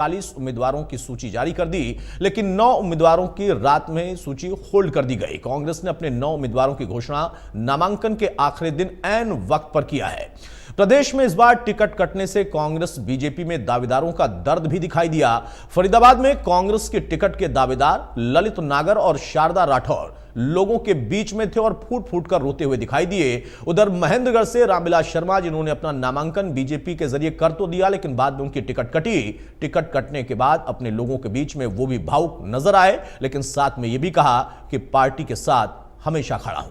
40 उम्मीदवारों की सूची जारी कर दी, लेकिन 9 उम्मीदवारों की रात में सूची होल्ड कर दी गई। कांग्रेस ने अपने 9 उम्मीदवारों की घोषणा नामांकन के आखिरी दिन ऐन वक्त पर किया है। प्रदेश में इस बार टिकट कटने से कांग्रेस बीजेपी में दावेदारों का दर्द भी दिखाई दिया। फरीदाबाद में कांग्रेस के टिकट के दावेदार ललित नागर और शारदा राठौर लोगों के बीच में थे और फूट फूट कर रोते हुए दिखाई दिए। उधर महेंद्रगढ़ से रामविलास शर्मा, जिन्होंने अपना नामांकन बीजेपी के जरिए कर तो दिया, लेकिन बाद में उनकी टिकट कटी। टिकट कटने के बाद अपने लोगों के बीच में वो भी भावुक नजर आए, लेकिन साथ में यह भी कहा कि पार्टी के साथ हमेशा खड़ा हूं।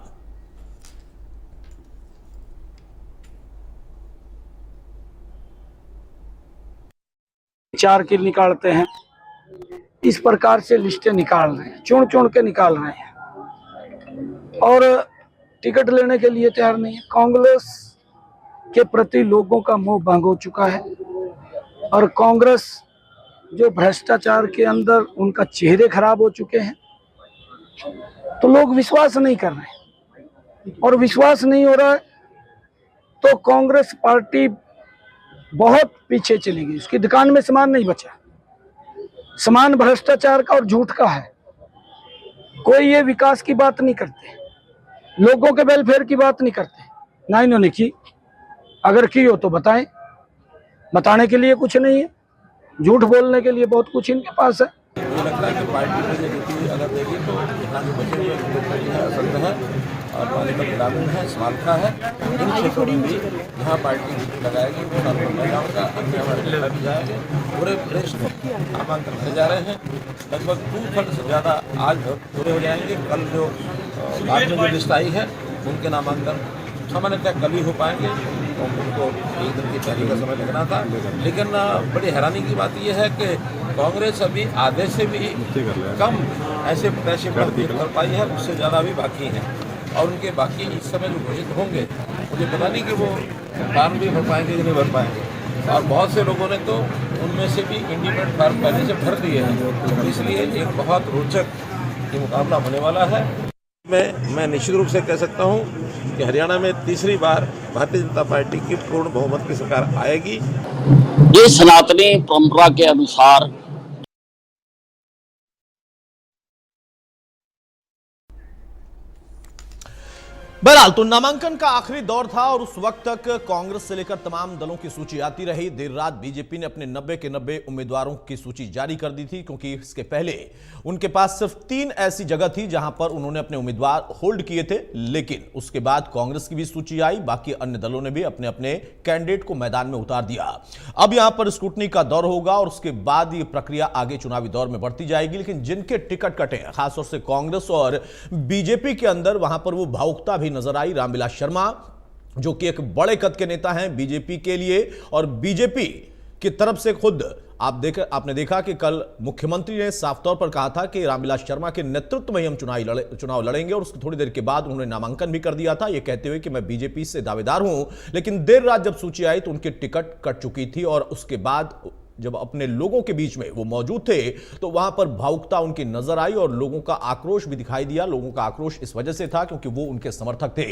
विचार के निकालते हैं, इस प्रकार से लिस्टें निकाल रहे हैं, चुन चुन के निकाल रहे हैं और टिकट लेने के लिए तैयार नहीं है। कांग्रेस के प्रति लोगों का मोह भंग हो चुका है और कांग्रेस जो भ्रष्टाचार के अंदर उनका चेहरे खराब हो चुके हैं, तो लोग विश्वास नहीं कर रहे हैं और विश्वास नहीं हो रहा है तो कांग्रेस पार्टी बहुत पीछे चली गई। उसकी दुकान में सामान नहीं बचा। सामान भ्रष्टाचार का और झूठ का है। कोई ये विकास की बात नहीं करते, लोगों के वेलफेयर की बात नहीं करते, ना इन्होंने की। अगर की हो तो बताएं, बताने के लिए कुछ नहीं है, झूठ बोलने के लिए बहुत कुछ इनके पास है। मुझे लगता है कि पार्टी में नेगेटिव अगर देगी तो यहाँ जो बचे हुए है असंध है और पानीपत ग्रामीण है, स्मारका है, इन क्षेत्रों में भी यहाँ पार्टी लगाएगी। वो महिलाओं का अन्य हमारे जिला भी जाएंगे। पूरे प्रदेश में नामांकन भरे जा रहे हैं। लगभग 2/3 से ज़्यादा आज पूरे हो जाएंगे। कल जो बाद में जो लिस्ट आई है उनके नामांकन सामान्यतः कल ही हो पाएंगे, तो उनको एक दिन की पहले का समय लगना था। लेकिन बड़ी हैरानी की बात यह है कि कांग्रेस अभी आधे से भी कम ऐसे प्रत्याशी कर पाई है, उससे ज़्यादा अभी बाकी हैं और उनके बाकी इस समय जो घोषित होंगे मुझे पता नहीं कि वो फॉर्म भी भर पाएंगे कि नहीं भर पाएंगे। और बहुत से लोगों ने तो उनमें से भी इंडिपेंडेंट फॉर्म पहले से भर दिए हैं, तो इसलिए एक बहुत रोचक ये मुकाबला होने वाला है। मैं निश्चित रूप से कह सकता हूँ कि हरियाणा में तीसरी बार भारतीय जनता पार्टी की पूर्ण बहुमत की सरकार आएगी। ये सनातनी परंपरा के अनुसार बहरहाल तो नामांकन का आखिरी दौर था और उस वक्त तक कांग्रेस से लेकर तमाम दलों की सूची आती रही। देर रात बीजेपी ने अपने 90 के 90 उम्मीदवारों की सूची जारी कर दी थी, क्योंकि इसके पहले उनके पास सिर्फ 3 ऐसी जगह थी जहां पर उन्होंने अपने उम्मीदवार होल्ड किए थे। लेकिन उसके बाद कांग्रेस की भी सूची आई, बाकी अन्य दलों ने भी अपने अपने कैंडिडेट को मैदान में उतार दिया। अब यहां पर स्क्रूटनी का दौर होगा और उसके बाद ये प्रक्रिया आगे चुनावी दौर में बढ़ती जाएगी। लेकिन जिनके टिकट कटे, खासतौर से कांग्रेस और बीजेपी के अंदर, वहां पर वो भावुकता भी नजर आई। रामविलास शर्मा, जो कि एक बड़े कद के नेता हैं बीजेपी के लिए, और बीजेपी की तरफ से खुद आपने देखा कि कल मुख्यमंत्री ने साफ तौर पर कहा था कि रामविलास शर्मा के नेतृत्व में ही हम चुनाव लड़ेंगे, और उसकी थोड़ी देर के बाद उन्होंने नामांकन भी कर दिया था, यह कहते हुए कि मैं बीजेपी से दावेदार हूं। लेकिन देर रात जब सूची आई तो उनकी टिकट कट चुकी थी और उसके बाद जब अपने लोगों के बीच में वो मौजूद थे तो वहां पर भावुकता उनकी नजर आई और लोगों का आक्रोश भी दिखाई दिया। लोगों का आक्रोश इस वजह से था क्योंकि वो उनके समर्थक थे।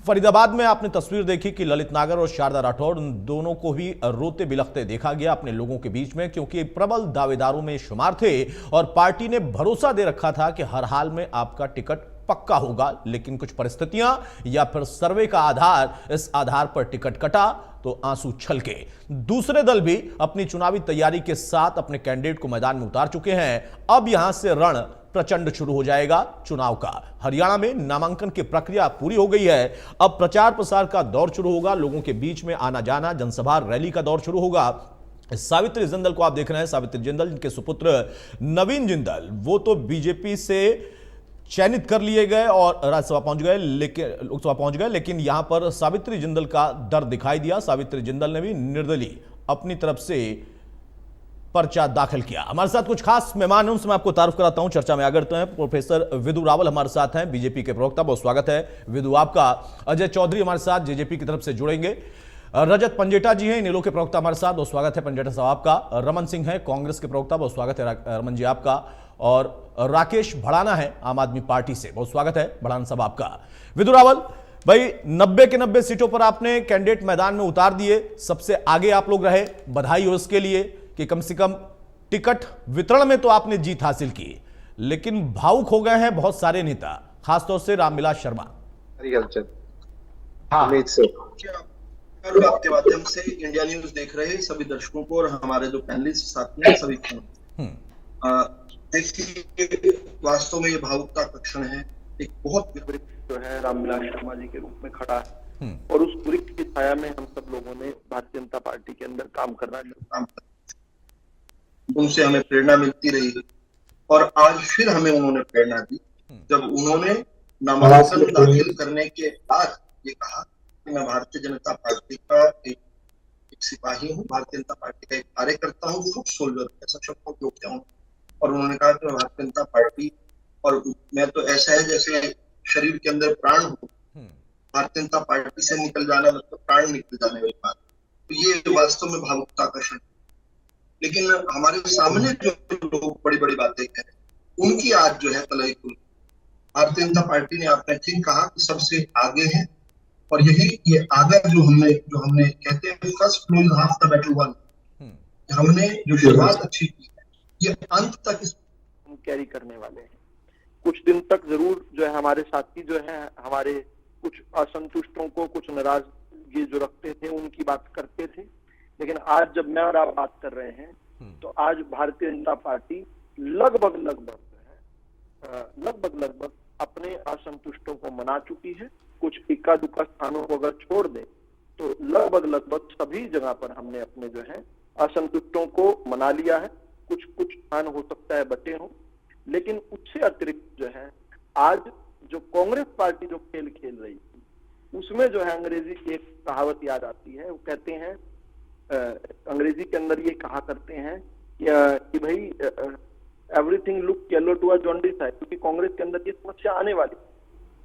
फरीदाबाद में आपने तस्वीर देखी कि ललित नागर और शारदा राठौर, उन दोनों को भी रोते बिलखते देखा गया अपने लोगों के बीच में, क्योंकि प्रबल दावेदारों में शुमार थे और पार्टी ने भरोसा दे रखा था कि हर हाल में आपका टिकट पक्का होगा। लेकिन कुछ परिस्थितियां या फिर सर्वे का आधार, इस आधार पर टिकट कटा तो आंसू छलके। दूसरे दल भी अपनी चुनावी तैयारी के साथ अपने कैंडिडेट को मैदान में उतार चुके हैं। अब यहां से रण प्रचंड शुरू हो जाएगा चुनाव का। हरियाणा में नामांकन की प्रक्रिया पूरी हो गई है। अब प्रचार प्रसार का दौर शुरू होगा, लोगों के बीच में आना जाना, जनसभा रैली का दौर शुरू होगा। सावित्री जिंदल को आप देख रहे हैं, सावित्री जिंदल जिनके सुपुत्र नवीन जिंदल, वो तो बीजेपी से चयनित कर लिए गए और राज्यसभा पहुंच गए, लेकिन लोकसभा पहुंच गए, लेकिन यहां पर सावित्री जिंदल का डर दिखाई दिया। सावित्री जिंदल ने भी निर्दलीय अपनी तरफ से पर्चा दाखिल किया। हमारे साथ कुछ खास मेहमान हैं, उनसे मैं आपको तारुफ कराता हूं। चर्चा में आगे बढ़ते हैं। प्रोफेसर विदु रावल हमारे साथ हैं, बीजेपी के प्रवक्ता, बहुत स्वागत है विदु आपका। अजय चौधरी हमारे साथ जेजेपी की तरफ से जुड़ेंगे। रजत पंजेटा जी हैं, नीलो के प्रवक्ता, हमारे साथ, बहुत स्वागत है पंजेटा साहब आपका। रमन सिंह है, कांग्रेस के प्रवक्ता, बहुत स्वागत है रमन जी आपका। और राकेश भड़ाना है आम आदमी पार्टी से, बहुत स्वागत है भड़ाना साहब आपका। विदु रावल भाई, 90 के 90 सीटों पर आपने कैंडिडेट मैदान में उतार दिए, सबसे आगे आप लोग रहे, बधाई हो इसके लिए कि कम से कम टिकट वितरण में तो आपने जीत हासिल की, लेकिन भावुक हो गए हैं बहुत सारे नेता, खासतौर से रामविलास शर्मा। हाँ, उम्मीद से और आपके माध्यम से इंडिया न्यूज देख रहे सभी दर्शकों को और हमारे जो पैनलिस्ट साथ में सभी को देखिए, वास्तव में ये भावुकता का क्षण है। एक बहुत वृक्ष जो है रामविलास शर्मा जी के रूप में खड़ा है और उस वृक्ष की छाया में हम सब लोगों ने भारतीय जनता पार्टी के अंदर काम करना, उनसे हमें प्रेरणा मिलती रही और आज फिर हमें उन्होंने प्रेरणा दी जब उन्होंने नामांकन दाखिल करने के बाद ये कहा कि मैं भारतीय जनता पार्टी का एक सिपाही हूँ, भारतीय जनता पार्टी का एक कार्यकर्ता हूँ, फुट सोल्जर, ऐसा शब्द का उपयोग किया हूँ। और उन्होंने कहा कि मैं भारतीय जनता पार्टी और मैं तो ऐसा है जैसे शरीर के अंदर प्राण हो, भारतीय जनता पार्टी से निकल जाना मतलब प्राण निकल जाने वाली बात। तो ये वास्तव में भावुकता का क्षण। लेकिन हमारे सामने जो लोग बड़ी बड़ी बातें कह रहे हैं उनकी आज जो है तलाई खुल। भारतीय जनता पार्टी ने आपने ठीक कहा कि सबसे आगे है और यही ये आगे जो हमने कहते हैं first flow is half the battle one. हमने जो शुरुआत अच्छी की है ये अंत तक हम कैरी करने वाले हैं। कुछ दिन तक जरूर जो है हमारे साथी जो है हमारे कुछ असंतुष्टों को, कुछ नाराजगी जो रखते थे उनकी बात करते थे, लेकिन आज जब मैं और आप बात कर रहे हैं तो आज भारतीय जनता पार्टी लगभग अपने असंतुष्टों को मना चुकी है। कुछ इक्का दुक्का स्थानों को अगर छोड़ दे तो लगभग सभी जगह पर हमने अपने जो है असंतुष्टों को मना लिया है। कुछ स्थान हो सकता है बचे हों, लेकिन उससे अतिरिक्त जो है आज जो कांग्रेस पार्टी जो खेल खेल रही थी उसमें जो है अंग्रेजी की एक कहावत याद आती है। वो कहते हैं अंग्रेजी के अंदर ये कहा करते हैं कि भाई everything look yellow to a jaundice है, क्योंकि कांग्रेस के अंदर ये समस्या आने वाली,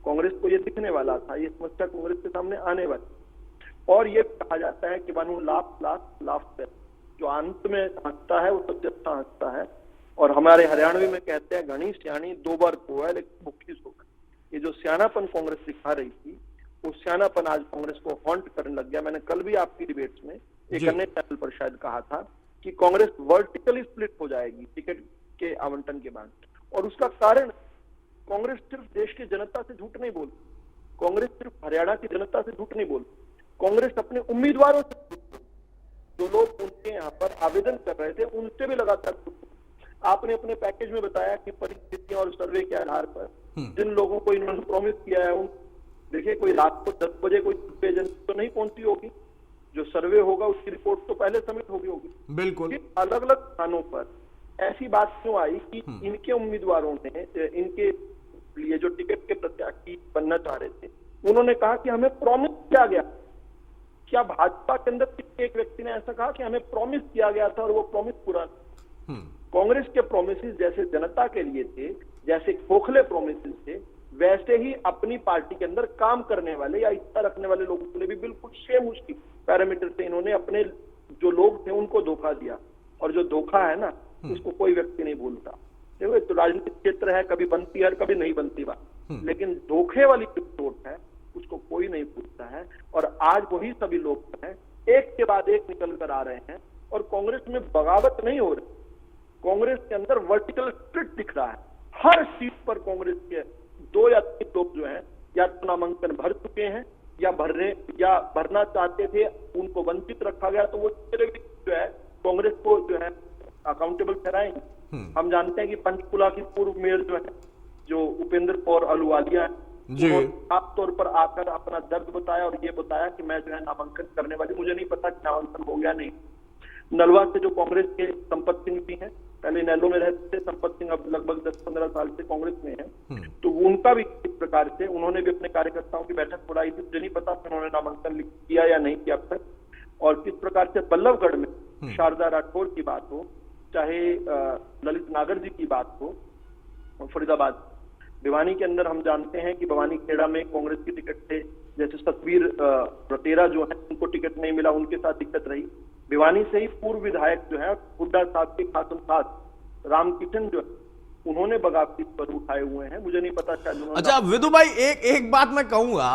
कांग्रेस को ये दिखने वाला था, ये समस्या कांग्रेस के सामने आने वाली। और ये कहा जाता है कि वन हू लाफ्स जो अंत में हंसता है वो सबसे अच्छा हंसता है। और हमारे हरियाणवी में कहते हैं घनी सियाणी दो बार को है लेकिन भूखी सो। ये जो सियानापन कांग्रेस दिखा रही थी वो सियानापन आज कांग्रेस को हॉन्ट करने लग गया। मैंने कल भी आपकी डिबेट्स में एक अन्य चैनल पर शायद कहा था कि कांग्रेस वर्टिकली स्प्लिट हो जाएगी टिकट के आवंटन के बाद। और उसका कारण कांग्रेस सिर्फ देश की जनता से झूठ नहीं बोलती, कांग्रेस सिर्फ हरियाणा की जनता से झूठ नहीं बोलती, कांग्रेस अपने उम्मीदवारों से, जो लोग उनके यहाँ पर आवेदन कर रहे थे उनसे भी लगातार। आपने अपने पैकेज में बताया कि परिस्थितियों और सर्वे के आधार पर जिन लोगों को इन्होंने प्रॉमिस किया है उन देखिए कोई रात को 10 बजे कोई एजेंसी तो नहीं पहुंची होगी, जो सर्वे होगा उसकी रिपोर्ट तो पहले सबमिट होगी। बिल्कुल अलग अलग स्थानों पर ऐसी बात क्यों आई कि इनके उम्मीदवारों ने इनके लिए जो टिकट के प्रत्याशी बनना चाह रहे थे उन्होंने कहा कि हमें प्रॉमिस किया गया। क्या भाजपा के अंदर किसी एक व्यक्ति ने ऐसा कहा कि हमें प्रॉमिस किया गया था और वो प्रॉमिस पूरा? कांग्रेस के प्रोमिसेस जैसे जनता के लिए थे, जैसे खोखले प्रोमिसेस थे, वैसे ही अपनी पार्टी के अंदर काम करने वाले या इच्छा रखने वाले लोगों के लिए भी बिल्कुल सेम उसकी पैरामीटर से इन्होंने अपने जो लोग थे उनको धोखा दिया। और जो धोखा है ना उसको कोई व्यक्ति नहीं भूलता। देखो तो राजनीतिक क्षेत्र है, कभी बनती है कभी नहीं बनती बात, लेकिन धोखे वाली जो चोट है उसको कोई नहीं पूछता है। और आज वही सभी लोग हैं एक के बाद एक निकल कर आ रहे हैं और कांग्रेस में बगावत नहीं हो रही, कांग्रेस के अंदर वर्टिकल स्प्लिट दिख रहा है। हर सीट पर कांग्रेस के 2 या 3 लोग जो हैं या तो नामांकन भर चुके हैं या भरना चाहते थे, उनको वंचित रखा गया, तो वो जो है कांग्रेस को जो है अकाउंटेबल ठहराएंगे। हम जानते हैं कि पंचकुला की पूर्व मेयर जो है जो उपेंद्र कौर अहलूवालिया है, खास तौर पर आकर अपना दर्द बताया और ये बताया कि मैं जो है नामांकन करने वाली, मुझे नहीं पता कि नामांकन हो गया नहीं। नलवा से जो कांग्रेस के संपत सिंह भी हैं, पहले नैलो में रहते थे संपत सिंह, अब लगभग 10-15 साल से कांग्रेस में है, तो उनका भी इस प्रकार से उन्होंने भी अपने कार्यकर्ताओं की बैठक बुलाई थी। मुझे नहीं पता कि उन्होंने नामांकन किया या नहीं किया अब तक। और किस प्रकार से बल्लभगढ़ में शारदा राठौर की बात हो, चाहे ललित नागर जी की बात हो, फरीदाबाद भिवानी के अंदर हम जानते हैं कि भवानी खेड़ा में कांग्रेस की टिकट थे, जैसे सतवीर रतेरा जो है उनको टिकट नहीं मिला, उनके साथ दिक्कत रही। भिवानी से ही पूर्व विधायक जो है हुड्डा साहब के खासम साथ रामकिशन जो है उन्होंने बगावती पर उठाए हुए हैं, मुझे नहीं पता शायद। अच्छा विदु भाई, एक बात मैं कहूंगा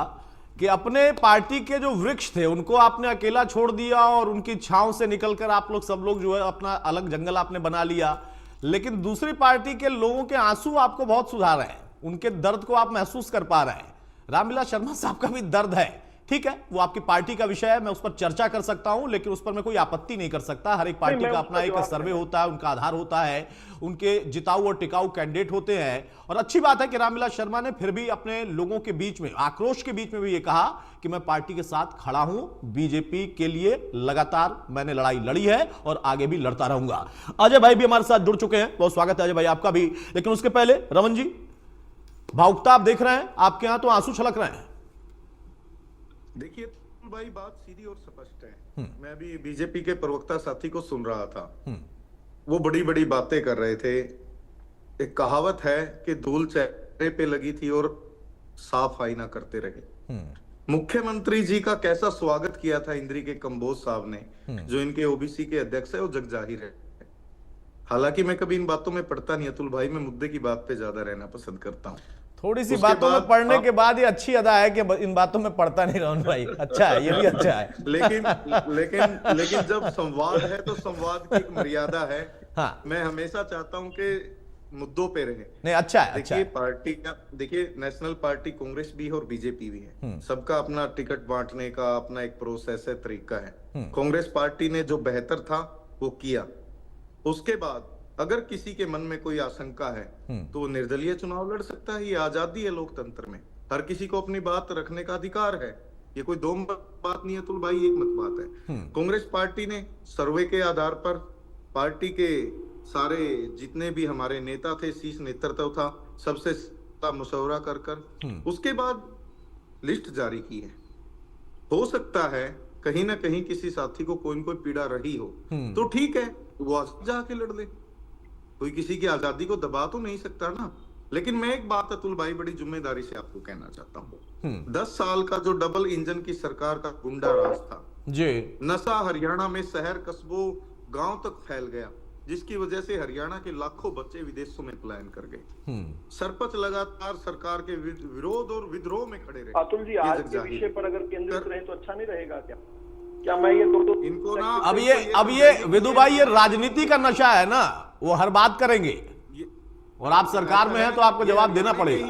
कि अपने पार्टी के जो वृक्ष थे उनको आपने अकेला छोड़ दिया और उनकी छांव से निकलकर आप लोग सब लोग जो है अपना अलग जंगल आपने बना लिया, लेकिन दूसरी पार्टी के लोगों के आंसू आपको बहुत सुधा रहे हैं, उनके दर्द को आप महसूस कर पा रहे हैं। रामविलास शर्मा साहब का भी दर्द है, ठीक है, वो आपकी पार्टी का विषय है, मैं उस पर चर्चा कर सकता हूं, लेकिन उस पर मैं कोई आपत्ति नहीं कर सकता। हर एक पार्टी का अपना एक सर्वे होता है, उनका आधार होता है, उनके जिताऊ और टिकाऊ कैंडिडेट होते हैं। और अच्छी बात है कि रामविलास शर्मा ने फिर भी अपने लोगों के बीच में, आक्रोश के बीच में भी ये कहा कि मैं पार्टी के साथ खड़ा हूं, बीजेपी के लिए लगातार मैंने लड़ाई लड़ी है और आगे भी लड़ता रहूंगा। अजय भाई भी हमारे साथ जुड़ चुके हैं, बहुत स्वागत है अजय भाई आपका भी। लेकिन उसके पहले रमन जी, भावुकता आप देख रहे हैं, आपके यहां तो आंसू छलक रहे हैं। देखिए भाई, बात सीधी और स्पष्ट है। मैं अभी बीजेपी के प्रवक्ता साथी को सुन रहा था, वो बड़ी बड़ी बातें कर रहे थे। एक कहावत है कि धूल चेहरे पे लगी थी और साफ आईना करते रहे। मुख्यमंत्री जी का कैसा स्वागत किया था इंद्री के कंबोज साहब ने, जो इनके ओबीसी के अध्यक्ष है, वो जग जाहिर है। हालांकि मैं कभी इन बातों में पढ़ता नहीं अतुल भाई, मैं मुद्दे की बात पे ज्यादा रहना पसंद करता हूँ। थोड़ी सी बातों में पढ़ने के बाद ये अच्छी अदा है कि इन बातों में पढ़ता नहीं रहूं भाई, अच्छा है, ये भी अच्छा है। लेकिन जब संवाद है तो संवाद की एक मर्यादा है। हाँ। मैं हमेशा चाहता हूं कि मुद्दों पे रहे। नहीं, अच्छा है, अच्छा है। पार्टी का देखिए, नेशनल पार्टी कांग्रेस भी है और बीजेपी भी है, सबका अपना टिकट बांटने का अपना एक प्रोसेस है, तरीका है। कांग्रेस पार्टी ने जो बेहतर था वो किया। उसके बाद अगर किसी के मन में कोई आशंका है तो वो निर्दलीय चुनाव लड़ सकता है, ये आजादी है लोकतंत्र में, हर किसी को अपनी बात रखने का अधिकार है। ये कोई दो बात नहीं है अतुल भाई, एक मत बात है। कांग्रेस पार्टी ने सर्वे के आधार पर पार्टी के सारे जितने भी हमारे नेता थे, शीर्ष नेतृत्व था, सबसे मशवरा कर उसके बाद लिस्ट जारी की है। हो सकता है कहीं ना कहीं किसी साथी को कोई न कोई पीड़ा रही हो, तो ठीक है, वो जाके लड़ ले, कोई किसी की आजादी को दबा तो नहीं सकता ना। लेकिन मैं एक बात अतुल भाई बड़ी जिम्मेदारी से आपको कहना चाहता हूँ, 10 साल का जो डबल इंजन की सरकार का गुंडा राज था जी, नशा हरियाणा में शहर कस्बों गांव तक फैल गया, जिसकी वजह से हरियाणा के लाखों बच्चे विदेशों में पलायन कर गए। सरपंच लगातार सरकार के विरोध और विद्रोह में खड़े रहे। अतुल जी, आज के विषय पर अगर केंद्रित रहे तो अच्छा नहीं रहेगा क्या मैं ये तो इनको ना अब ये विदु भाई, ये राजनीति का नशा है ना, वो हर बात करेंगे और आप सरकार में हैं तो आपको जवाब देना पड़ेगा।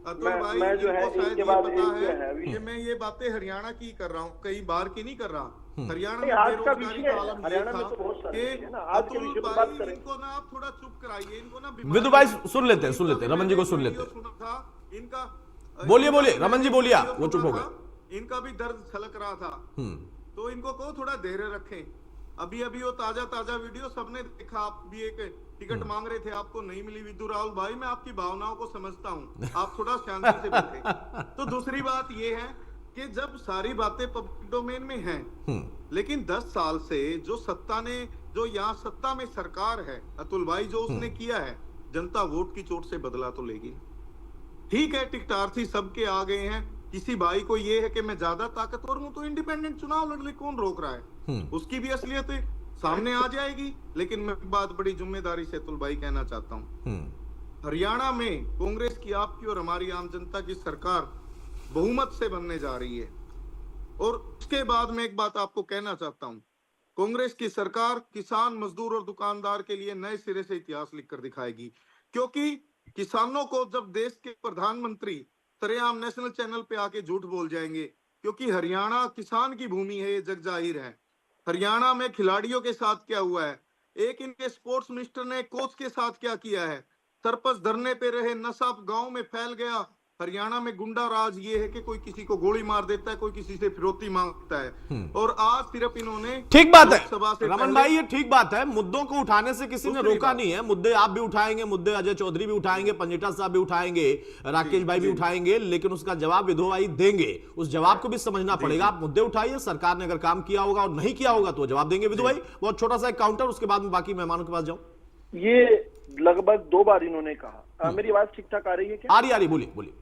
अतुल भाई, मैं जो है शायद इसके ये बाद पता है कि मैं ये बातें हरियाणा की कर रहा हूँ, कई बार की नहीं कर रहा। हरियाणा में आज का बेरोजगारी विषय का आलम ये हरियाणा था में तो बहुत सारे कि हैं ना, आज के विषय पर बात करें। इनको ना आप थोड़ा चुप कराइए, इनको ना विदु भाई सुन लेते हैं, रमन जी को सुन लेते हैं। इनका बोलिए रमन जी बोलिए, वो चुप हो गए। इनका भी दर्द छलक रहा था, तो इनको को थोड़ा धैर्य रखें। अभी वो ताजा वीडियो सबने देखा, आप भी एक टिकट मांग रहे थे, आपको नहीं मिली। विदु राहुल भाई, मैं आपकी भावनाओं को समझता हूँ, आप थोड़ा शांति से बैठे। तो दूसरी बात ये है कि जब सारी बातें पब्लिक डोमेन में हैं, लेकिन 10 साल से जो यहाँ सत्ता में सरकार है अतुल भाई, जो उसने किया है, जनता वोट की चोट से बदला तो लेगी। ठीक है, टिकटार्थी सबके आ गए हैं, किसी भाई को ये है कि मैं ज्यादा ताकतवर हूं तो इंडिपेंडेंट चुनाव लड़ ले, कौन रोक रहा है? उसकी भी असलियत सामने आ जाएगी। लेकिन मैं बात बड़ी जिम्मेदारी से अतुल भाई कहना चाहता हूं, हरियाणा में कांग्रेस की, आपकी और हमारी आम जनता की सरकार बहुमत से बनने जा रही है। और उसके बाद मैं एक बात आपको कहना चाहता हूं, कांग्रेस की सरकार किसान, मजदूर और दुकानदार के लिए नए सिरे से इतिहास लिखकर दिखाएगी। क्योंकि किसानों को जब देश के प्रधानमंत्री सरेआम नेशनल चैनल पे आके झूठ बोल जाएंगे, क्योंकि हरियाणा किसान की भूमि है, ये जग जाहिर है। हरियाणा में खिलाड़ियों के साथ क्या हुआ है, एक इनके स्पोर्ट्स मिनिस्टर ने कोच के साथ क्या किया है, सरपंच धरने पे रहे, नशा गांव में फैल गया। हरियाणा में गुंडा राज ये है कि कोई किसी को गोली मार देता है, कोई किसी से फिरौती मांगता है। और आज सिर्फ इन्होंने, ठीक बात है रमन भाई, ये ठीक बात है, मुद्दों को उठाने से किसी ने रोका नहीं है। मुद्दे आप भी उठाएंगे, मुद्दे अजय चौधरी भी उठाएंगे, पंजिटा साहब भी उठाएंगे, राकेश भाई भी उठाएंगे, लेकिन उसका जवाब विधु भाई देंगे। उस जवाब को भी समझना पड़ेगा। आप मुद्दे उठाइए, सरकार ने अगर काम किया होगा और नहीं किया होगा तो जवाब देंगे विधु भाई। बहुत छोटा सा एक काउंटर, उसके बाद में बाकी मेहमानों के पास जाऊं। ये लगभग 2 बार इन्होंने कहा। मेरी आवाज ठीक ठाक आ रही है क्या? आ रही, बोलिए।